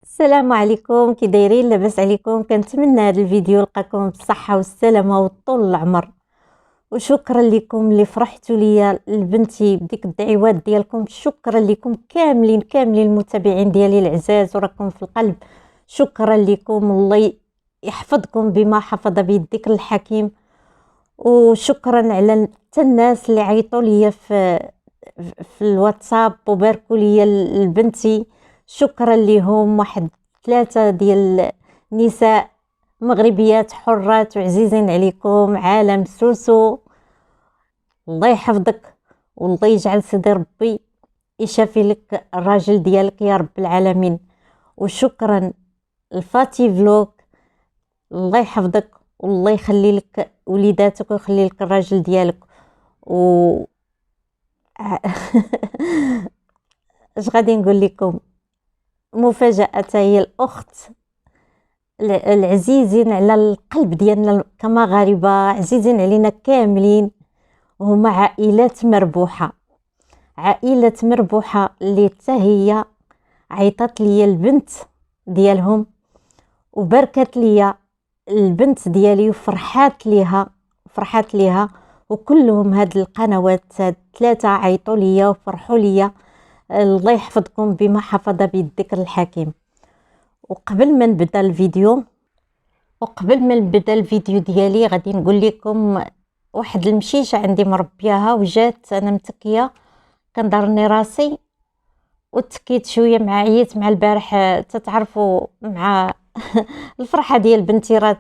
السلام عليكم، كي دايرين؟ لاباس عليكم؟ كنتمنى هذا الفيديو يلقاكم بالصحه والسلامه وطول العمر. وشكرا لكم اللي فرحتوا ليا لبنتي بديك الدعوات ديالكم. شكرا لكم كاملين المتابعين ديالي العزاز وراكم في القلب. شكرا لكم، الله يحفظكم بما حفظ بيدك الحكيم. وشكرا على حتى الناس اللي عيطوا ليا في الواتساب وباركوا ليا لبنتي. شكرا لهم، واحد 3 ديال النساء مغربيات حرات وعزيزين عليكم. عالم سوسو، الله يحفظك والله يجعل سيدي ربي يشافي لك الراجل ديالك يا رب العالمين. وشكرا الفاتي فلوق، الله يحفظك والله يخلي لك وليداتك ويخلي لك الراجل ديالك. و اش غادي نقول لكم؟ مفاجأة، هي الأخت العزيزين على القلب ديالنا كمغاربة، عزيزين علينا كاملين، هما عائلات مربوحة. عائلة مربوحة اللي حتى هي عيطت لي البنت ديالهم وبركت لي البنت ديالي وفرحات ليها. وكلهم هاد القنوات، هاد 3 عيطوا لي وفرحوا لي. الله يحفظكم بما حفظ بيدك الحكيم. وقبل ما نبدا الفيديو ديالي غادي نقول لكم واحد المشيشه عندي مربياها وجات انا متكيه كنضرني راسي وتكيت شويه مع عييت مع البارح. تتعرفوا مع الفرحه ديال بنتي راه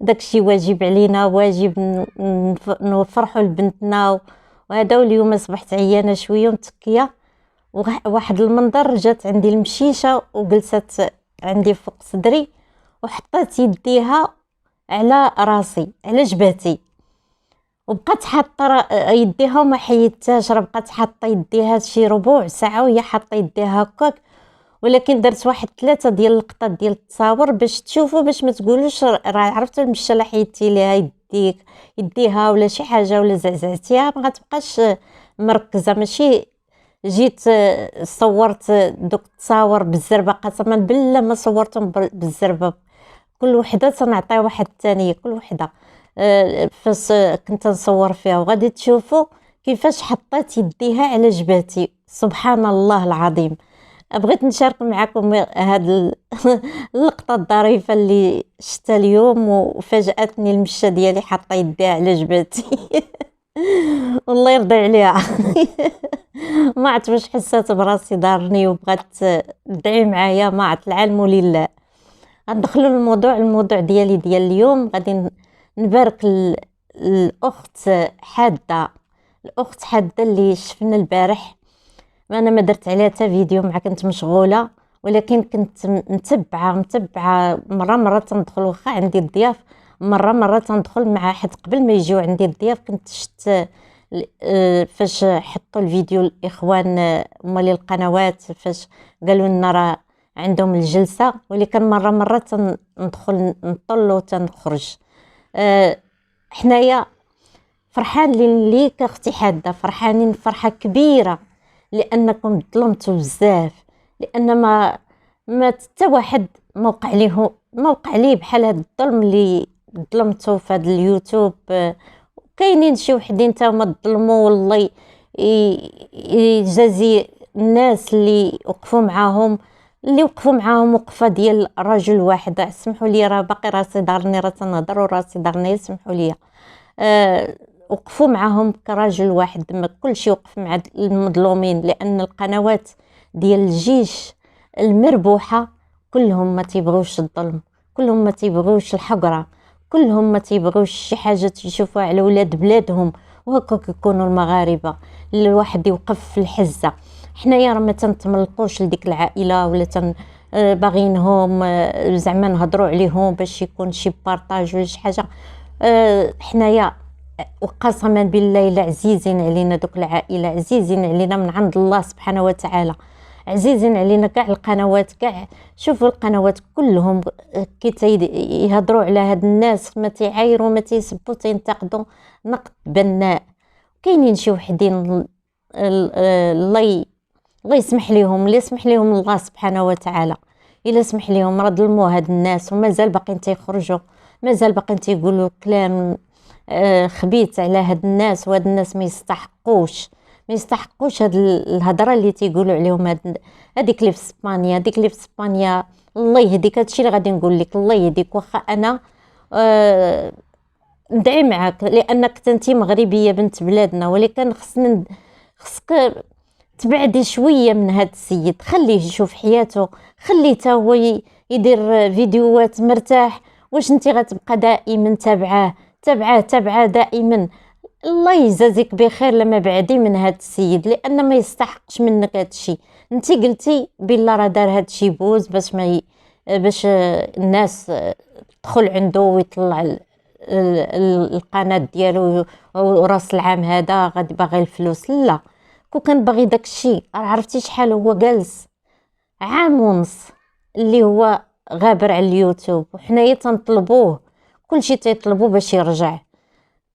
داكشي واجب علينا، واجب نفرحوا لبنتنا. وهذا اليوم اصبحت عيانه شويه ومتكيه، واحد المنظر جات عندي المشيشه وجلست عندي فوق صدري وحطيت يديها على راسي على جبهتي وبقات حاطه يديها وما حيدتهاش. راه بقات حاطه يديها شي ربع ساعه وهي حاطه يديها هكاك. ولكن درت واحد 3 ديال اللقطات ديال التصاور باش تشوفوا، باش ما تقولوش راه عرفتوا المشله حيدتي ليها يديها ولا شي حاجه ولا زعزعتيها ما غتبقاش مركزه. ماشي جيت صورت دوك التصاور بالزربه، قسما بالله ما صورتهم بالزربه. كل وحده تنعطي واحد الثانيه، كل وحده فاش كنت نصور فيها. وغادي تشوفوا كيفاش حطيت يديها على جبهتي. سبحان الله العظيم. بغيت نشارك معكم هاد اللقطه الظريفه اللي شفتها اليوم وفاجاتني المشه ديالي حاطه يديها على جبهتي. والله يرضي عليها. ما عرفت واش حسات براسي دارني وبغات تدعي معايا، ما عرفت. العلم لله. غندخلوا الموضوع ديالي ديال اليوم. غادي نبارك الاخت حاده اللي شفنا البارح. انا ما درت عليها حتى فيديو، مع كنت مشغوله، ولكن كنت متبعه مره تندخل واخا عندي الضياف. مره تندخل مع حد قبل ما يجيو عندي الضياف. كنت شفت فاش حطوا الفيديو الاخوان مالي القنوات فاش قالوا لنا راه عندهم الجلسه. ولكن مره تندخل نطل وتنخرج. حنايا فرحان ليك اختي حاده، فرحانين فرحه كبيره لانكم ظلمتوا بزاف. لان ما حتى واحد ما وقع ليه بحال هذا الظلم اللي ظلمتوا في هذا اليوتيوب. كاينين شي وحدين تا هما ظلموا، والله يجازي الناس اللي وقفوا معاهم وقفه ديال رجل واحد. اسمحوا لي راه باقي راسي دارني، راه تنهضر وراسي دارني، اسمحوا لي. وقفوا معهم كراجل واحد. ما كلشي وقف مع المظلومين، لان القنوات ديال الجيش المربوحه كلهم ما تيبغوش الظلم، كلهم ما تيبغوش الحقره، كلهم ما تيبغوش شي حاجه تشوفوها على ولاد بلادهم. وهكاك يكونوا المغاربه. الواحد يوقف في الحزه. حنايا راه ما تنتملقوش لديك العائله ولا باغينهم زعما نهضروا عليهم باش يكون شي بارطاج ولا شي حاجه. حنايا وقسما بالله الا عزيزين علينا دوك العائله، عزيزين علينا من عند الله سبحانه وتعالى، عزيزين علينا كاع القنوات. كاع شوفوا القنوات كلهم كي يهضروا على هاد الناس، ما تيعايروا ما تيسبوا تينتقدوا نقد بناء. كاينين شي وحدين الله الله يسمح لهم، اللي يسمح لهم الله سبحانه وتعالى. الا سمح لهم راه ظلموا هاد الناس ومازال باقيين تيخرجوا، مازال باقيين تيقولوا كلام خبيث على هاد الناس. وهاد الناس ما يستحقوش هاد الهضره اللي تيقولوا عليهم. هذيك اللي في اسبانيا، الله يهديك. هادشي اللي غادي نقول لك، الله يهديك. واخا انا ندعي معاك لانك انت مغربيه بنت بلادنا، ولكن خصك تبعدي شويه من هاد السيد، خليه يشوف حياته، خليه تا هو يدير فيديوهات مرتاح. واش انت غتبقى دائما تابعه دائما؟ الله يجازيك بخير لما بعدي من هاد السيد، لان ما يستحقش منك هاد الشيء. انت قلتي بالله راه دار هاد الشيء بوز باش الناس تدخل عنده ويطلع القناه ديالو، وراس العام هذا غادي باغي الفلوس. لا، كون كان باغي داك الشيء، عرفتي شحال هو جالس؟ عام ونص اللي هو غابر على اليوتيوب، وحنايا تنطلبوه كلشي تيطلبوه باش يرجع.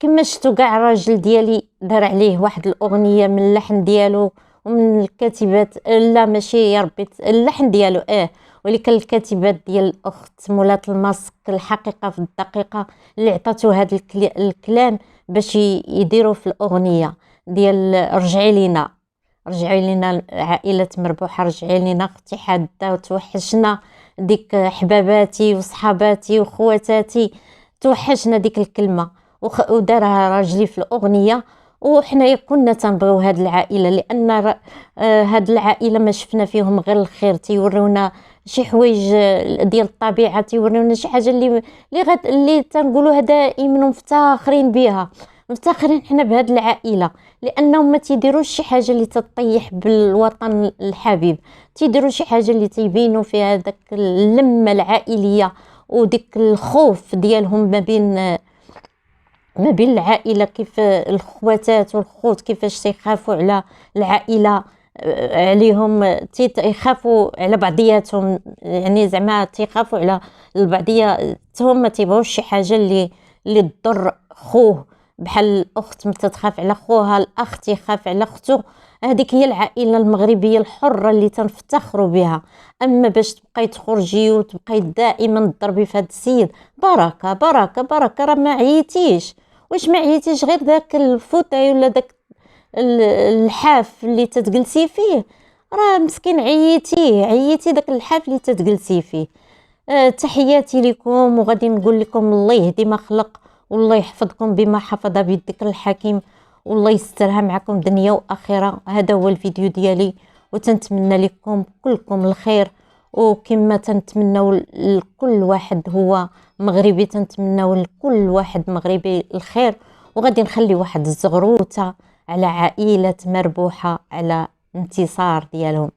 كما شفتوا كاع الراجل ديالي دار عليه واحد الاغنيه من اللحن ديالو ومن الكاتبات، لا ماشي يا ربي اللحن ديالو ولكن الكاتبات ديال الاخت مولات الماسك الحقيقه في الدقيقه اللي عطاتو هذا الكلام باش يديروا في الاغنيه ديال رجعي لينا عائله مربوحه، رجعي لينا اختي حاده وتوحشنا، ديك حباباتي وصحاباتي وخواتاتي، توحشنا ديك الكلمه. ودارها راجلي في الاغنيه. وحنايا كنا تنبغيو هاد العائله، لان هاد العائله ما شفنا فيهم غير الخير. تيورونا شي حوايج ديال الطبيعه، تيورونا شي حاجه اللي تنقولوها دائما ومفتخرين بها، مفتخرين حنا بهاد العائله، لانهم ما تيديروش شي حاجه اللي تطيح بالوطن الحبيب، تيديروا شي حاجه اللي تيبينوا فيها داك اللمه العائليه وديك الخوف ديالهم ما بين العائله، كيف الخواتات والخوت كيفاش تيخافوا على العائله، عليهم يخافوا على بعضياتهم، يعني زعما تيخافوا على البعضيه. هم ما تيبغوش شي حاجه اللي تضر خوه، بحال الاخت متى تخاف على خوها، الاخ تيخاف على اخته. هذيك هي العائله المغربيه الحره اللي تنفتخروا بها. اما باش تبقاي تخرجي وتبقاي دائما تضربي في هذا السيد، بركه بركه بركه، راه ما عييتيش. واش ما عييتيش غير داك الفوتاي ولا داك الحاف اللي تتجلسي فيه؟ راه مسكين عييتي داك الحاف اللي تتجلسي فيه. تحياتي لكم، وغادي نقول لكم الله يهدي ما خلق، والله يحفظكم بما حفظ بالذكر الحكيم، والله يسترها معكم دنيا واخره. هذا هو الفيديو ديالي، وتنتمنى لكم كلكم الخير. وكما تنتمنوا لكل واحد هو مغربي، تنتمنوا لكل واحد مغربي الخير. وغادي نخلي واحد الزغروته على عائله مربوحه، على انتصار ديالهم.